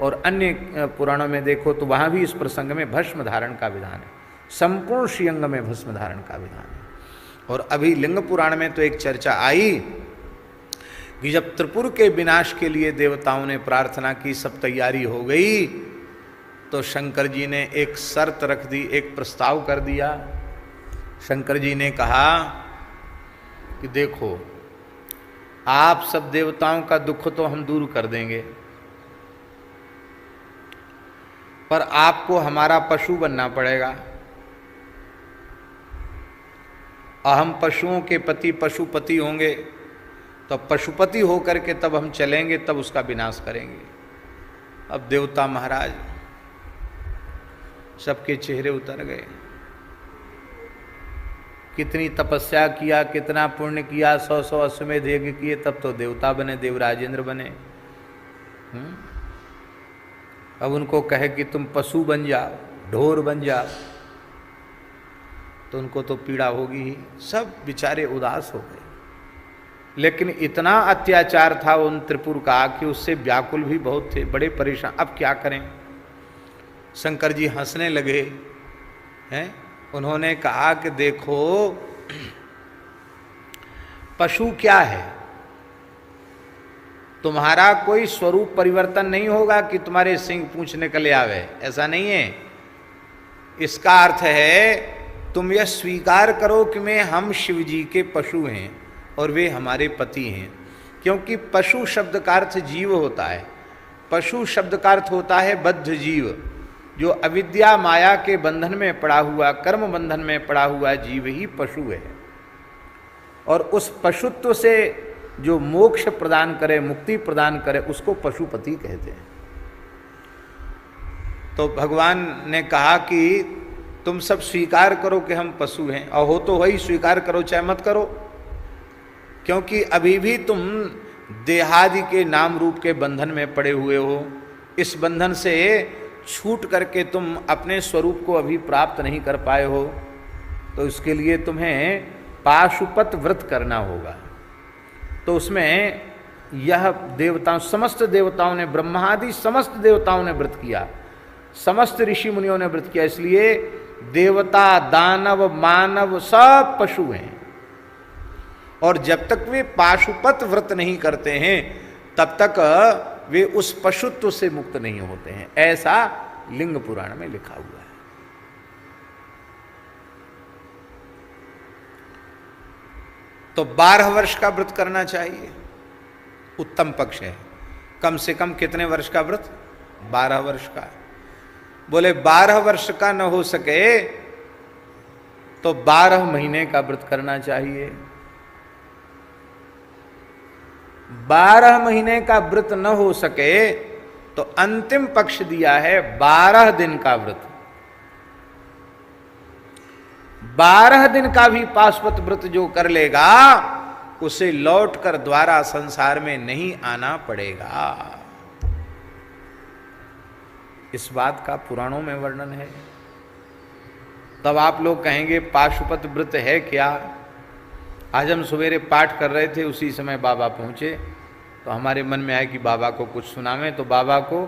और अन्य पुराणों में देखो तो वहाँ भी इस प्रसंग में भस्म धारण का विधान है, संपूर्ण श्रीअंग में भस्म धारण का विधान है। और अभी लिंग पुराण में तो एक चर्चा आई कि जब त्रिपुर के विनाश के लिए देवताओं ने प्रार्थना की, सब तैयारी हो गई, तो शंकर जी ने एक शर्त रख दी, एक प्रस्ताव कर दिया। शंकर जी ने कहा कि देखो, आप सब देवताओं का दुख तो हम दूर कर देंगे, पर आपको हमारा पशु बनना पड़ेगा। और हम पशुओं के पति पशुपति होंगे, तो पशुपति होकर के तब हम चलेंगे, तब उसका विनाश करेंगे। अब देवता महाराज सबके चेहरे उतर गए। कितनी तपस्या किया, कितना पुण्य किया, 100 अश्वमेध यज्ञ किए, तब तो देवता बने, देवराजेंद्र बने। अब उनको कहे कि तुम पशु बन जाओ, ढोर बन जाओ, तो उनको तो पीड़ा होगी ही। सब बेचारे उदास हो गए। लेकिन इतना अत्याचार था उन त्रिपुर का कि उससे व्याकुल भी बहुत थे, बड़े परेशान। अब क्या करें? शंकर जी हंसने लगे हैं। उन्होंने कहा कि देखो, पशु क्या है, तुम्हारा कोई स्वरूप परिवर्तन नहीं होगा कि तुम्हारे सिंह पूंछ निकले आवे, ऐसा नहीं है। इसका अर्थ है तुम यह स्वीकार करो कि हम शिव जी के पशु हैं और वे हमारे पति हैं। क्योंकि पशु शब्द का अर्थ जीव होता है। पशु शब्द का अर्थ होता है बद्ध जीव, जो अविद्या माया के बंधन में पड़ा हुआ, कर्म बंधन में पड़ा हुआ जीव ही पशु है। और उस पशुत्व से जो मोक्ष प्रदान करे, मुक्ति प्रदान करे, उसको पशुपति कहते हैं। तो भगवान ने कहा कि तुम सब स्वीकार करो कि हम पशु हैं, और हो तो वही स्वीकार करो चाहे मत करो, क्योंकि अभी भी तुम देहादि के नाम रूप के बंधन में पड़े हुए हो। इस बंधन से छूट करके तुम अपने स्वरूप को अभी प्राप्त नहीं कर पाए हो, तो इसके लिए तुम्हें पाशुपत व्रत करना होगा। तो उसमें यह देवताओं, समस्त देवताओं ने, ब्रह्मादि समस्त देवताओं ने व्रत किया, समस्त ऋषि मुनियों ने व्रत किया। इसलिए देवता, दानव, मानव सब पशु हैं। और जब तक वे पाशुपत व्रत नहीं करते हैं, तब तक वे उस पशुत्व से मुक्त नहीं होते हैं। ऐसा लिंग पुराण में लिखा हुआ है। तो 12 वर्ष का व्रत करना चाहिए, उत्तम पक्ष है। कम से कम कितने वर्ष का व्रत? 12 वर्ष का। बोले 12 वर्ष का न हो सके तो 12 महीने का व्रत करना चाहिए। 12 महीने का व्रत न हो सके तो अंतिम पक्ष दिया है 12 दिन का व्रत। 12 दिन का भी पाशुपत व्रत जो कर लेगा, उसे लौटकर द्वारा संसार में नहीं आना पड़ेगा। इस बात का पुराणों में वर्णन है। तब आप लोग कहेंगे पाशुपत व्रत है क्या? आज हम सवेरे पाठ कर रहे थे, उसी समय बाबा पहुंचे, तो हमारे मन में आया कि बाबा को कुछ सुनावें। तो बाबा को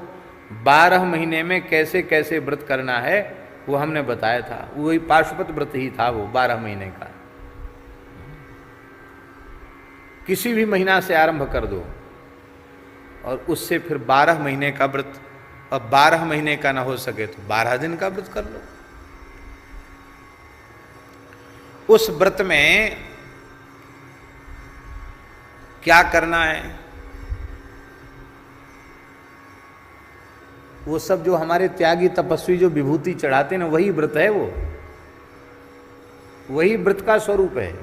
12 महीने में कैसे कैसे व्रत करना है वो हमने बताया था। वही पाशुपत व्रत ही था वो 12 महीने का। किसी भी महीना से आरंभ कर दो और उससे फिर 12 महीने का व्रत। अब 12 महीने का ना हो सके तो 12 दिन का व्रत कर लो। उस व्रत में क्या करना है? वो सब जो हमारे त्यागी तपस्वी जो विभूति चढ़ाते ना, वही व्रत है। वो वही व्रत का स्वरूप है।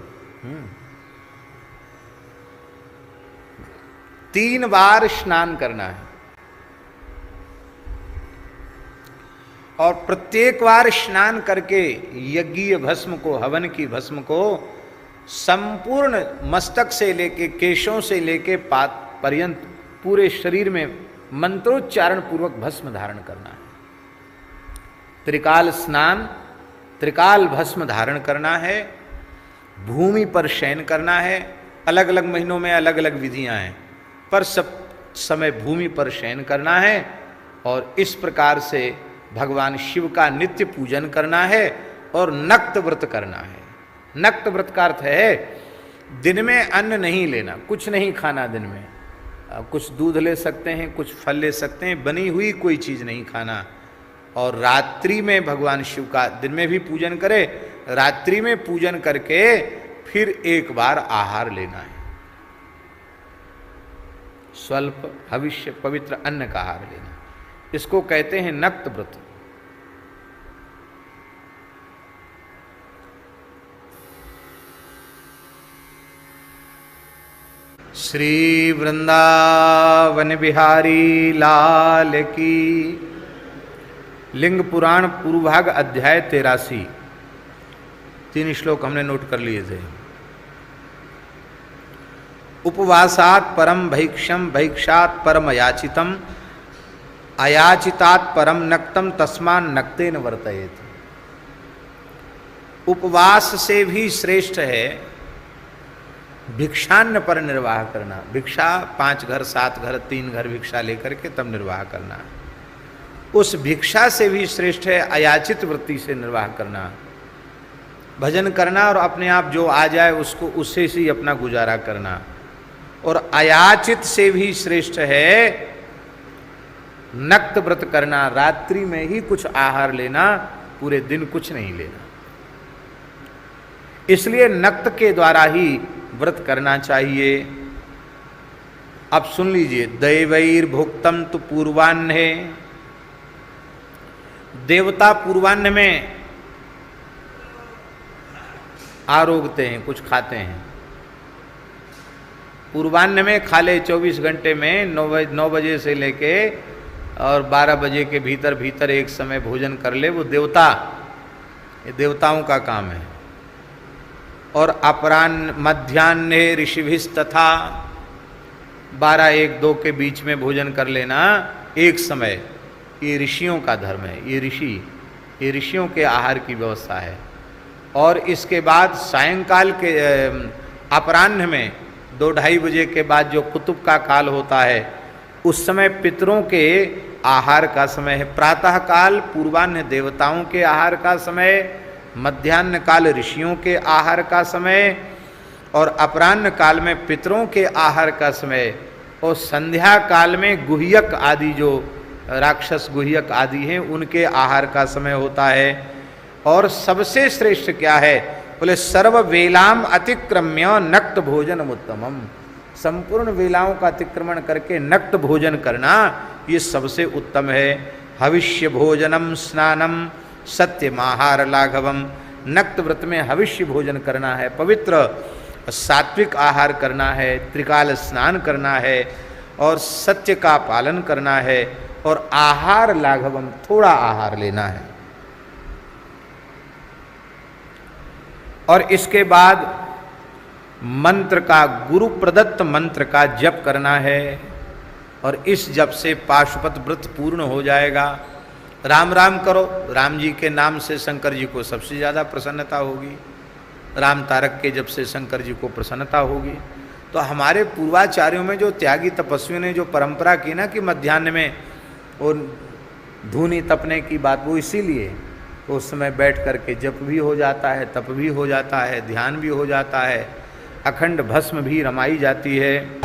3 बार स्नान करना है और प्रत्येक बार स्नान करके यज्ञीय भस्म को, हवन की भस्म को संपूर्ण मस्तक से लेके, केशों से लेके पाद पर्यंत पूरे शरीर में मंत्रोच्चारण पूर्वक भस्म धारण करना है। त्रिकाल स्नान, त्रिकाल भस्म धारण करना है। भूमि पर शयन करना है। अलग अलग महीनों में अलग अलग विधियां हैं, पर सब समय भूमि पर शयन करना है और इस प्रकार से भगवान शिव का नित्य पूजन करना है और नक्त व्रत करना है। नक्त व्रत का अर्थ है दिन में अन्न नहीं लेना, कुछ नहीं खाना दिन में। कुछ दूध ले सकते हैं, कुछ फल ले सकते हैं, बनी हुई कोई चीज़ नहीं खाना। और रात्रि में भगवान शिव का दिन में भी पूजन करे, रात्रि में पूजन करके फिर एक बार आहार लेना है। स्वल्प हविष्य पवित्र अन्न का आहार लेना, इसको कहते हैं नक्त व्रत। श्री वृंदावन बिहारी लाल की। लिंग पुराण पूर्व भाग अध्याय 83, 3 श्लोक हमने नोट कर लिए थे। उपवासात् परम भैक्षम, भैक्षात् परम याचितम, अयाचितात् परम नक्तम, तस्मान् नक्तेन वर्तयेत। उपवास से भी श्रेष्ठ है भिक्षान्न पर निर्वाह करना। भिक्षा 5 घर 7 घर 3 घर भिक्षा लेकर के तब निर्वाह करना। उस भिक्षा से भी श्रेष्ठ है अयाचित वृत्ति से निर्वाह करना, भजन करना और अपने आप जो आ जाए उसको उससे ही अपना गुजारा करना। और अयाचित से भी श्रेष्ठ है नक्त व्रत करना, रात्रि में ही कुछ आहार लेना, पूरे दिन कुछ नहीं लेना। इसलिए नक्त के द्वारा ही व्रत करना चाहिए। अब सुन लीजिए, दैवैर्भुक्तम तो पूर्वाह्न है। देवता पूर्वाह्न में आरोगते हैं, कुछ खाते हैं। पूर्वाह्न में खा ले 24 घंटे में 9 बजे से लेके और 12 बजे के भीतर भीतर एक समय भोजन कर ले, वो देवता, ये देवताओं का काम है। और अपराह्न मध्याह्ने ऋषिभिस्तथा 12, 1, 2 के बीच में भोजन कर लेना एक समय, ये ऋषियों का धर्म है। ये ऋषियों के आहार की व्यवस्था है। और इसके बाद सायंकाल के अपराह्न में 2-2:30 बजे के बाद जो कुतुब का काल होता है, उस समय पितरों के आहार का समय है। प्रातः काल पूर्वाह्न देवताओं के आहार का समय, मध्याह्न काल ऋषियों के आहार का समय और अपराह्न काल में पितरों के आहार का समय, और संध्या काल में गुह्यक आदि जो राक्षस गुह्यक आदि हैं उनके आहार का समय होता है। और सबसे श्रेष्ठ क्या है बोले, सर्व वेलाम अतिक्रम्य नक्त भोजन उत्तमम। संपूर्ण वेलाओं का अतिक्रमण करके नक्त भोजन करना ये सबसे उत्तम है। हविष्य भोजनम स्नानम सत्यमाहार लाघवम। नक्त व्रत में हविष्य भोजन करना है, पवित्र सात्विक आहार करना है, त्रिकाल स्नान करना है और सत्य का पालन करना है। और आहार लाघवम, थोड़ा आहार लेना है। और इसके बाद मंत्र का, गुरु प्रदत्त मंत्र का जप करना है। और इस जप से पाशुपत व्रत पूर्ण हो जाएगा। राम राम करो, राम जी के नाम से शंकर जी को सबसे ज़्यादा प्रसन्नता होगी। राम तारक के जप से शंकर जी को प्रसन्नता होगी। तो हमारे पूर्वाचार्यों में जो त्यागी तपस्वियों ने जो परंपरा की ना कि मध्याह्न में वो धूनी तपने की बात, वो इसीलिए तो उस समय बैठ करके जप भी हो जाता है, तप भी हो जाता है, ध्यान भी हो जाता है, अखंड भस्म भी रमाई जाती है।